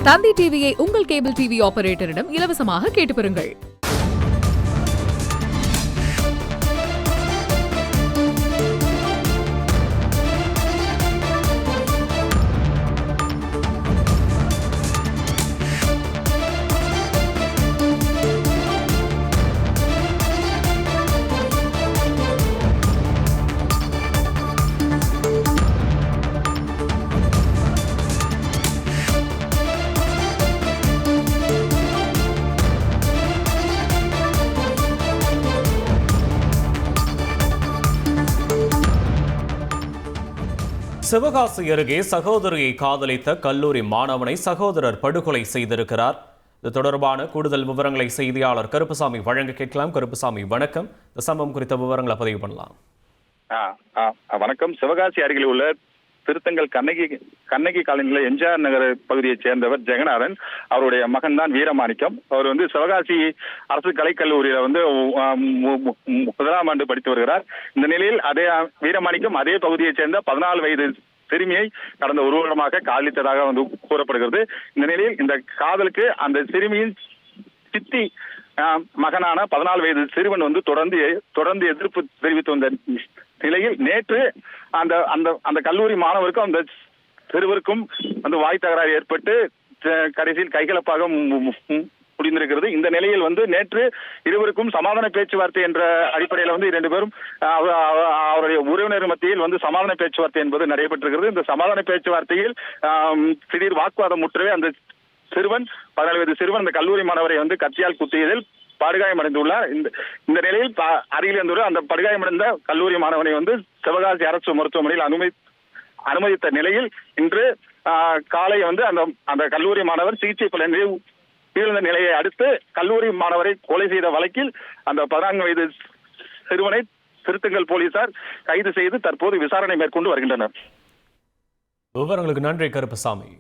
தந்தி டிவியை உங்கள் cable TV ஆபரேட்டரிடம் இலவசமாக கேட்டு பெறுங்கள். சிவகாசி அருகே சகோதரியை காதலித்த கல்லூரி மாணவனை சகோதரர் படுகொலை செய்திருக்கிறார். இது தொடர்பான கூடுதல் விவரங்களை செய்தியாளர் கருப்புசாமி வழங்க கேட்கலாம். கருப்புசாமி, வணக்கம். இந்த சம்பவம் குறித்த விவரங்களை பதிவு பண்ணலாம். வணக்கம். சிவகாசி அருகில் உள்ள திருத்தங்கல் கண்ணகி காலனியில் எம்ஜிஆர் நகர் பகுதியைச் சேர்ந்தவர் ஜெகநாதன். அவருடைய மகன் தான் வீரமாணிக்கம். அவர் சிவகாசி அரசு கலைக்கல்லூரியில முதலாம் ஆண்டு படித்து வருகிறார். இந்த நிலையில் அதே வீரமாணிக்கம் அதே பகுதியைச் சேர்ந்த 14 வயது சிறுமியை கடந்த ஒரு வருடமாக காதலித்ததாக கூறப்படுகிறது. இந்த நிலையில் இந்த காதலுக்கு அந்த சிறுமியின் சித்தி மகனான 14 வயது சிறுவன் தொடர்ந்து எதிர்ப்பு தெரிவித்து வந்த நிலையில் நேற்று அந்த கல்லூரி மாணவருக்கும் அந்த சிறுவருக்கும் வாய் தகராறு ஏற்பட்டு கடைசியில் கைகலப்பாக முடிந்திருக்கிறது. இந்த நிலையில் நேற்று இருவருக்கும் சமாதான பேச்சுவார்த்தை என்ற அடிப்படையில் 2 பேரும் அவருடைய உறவினர் மத்தியில் சமாதான பேச்சுவார்த்தை என்பது நடைபெற்றிருக்கிறது. இந்த சமாதான பேச்சுவார்த்தையில் திடீர் வாக்குவாதம் முற்றவே அந்த சிறுவன் 14 வயது சிறுவன் அந்த கல்லூரி மாணவரை கத்தியால் குத்தியதில் படுகாயமடைந்துள்ளார். இந்த நிலையில் அருகில் இருந்துள்ள அந்த படுகாயமடைந்த கல்லூரி மாணவனை சிவகாசி அரசு மருத்துவமனையில் அனுமதித்த நிலையில் இன்று காலை அந்த கல்லூரி மாணவர் சிகிச்சை பலனின்றி உயிரிழந்த நிலையை அடுத்து கல்லூரி மாணவரை கொலை செய்த வழக்கில் அந்த 14 வயது சிறுவனை திருத்தங்கல் போலீசார் கைது செய்து தற்போது விசாரணை மேற்கொண்டு வருகின்றனர். விவரங்களுக்கு நன்றி கருப்புசாமி.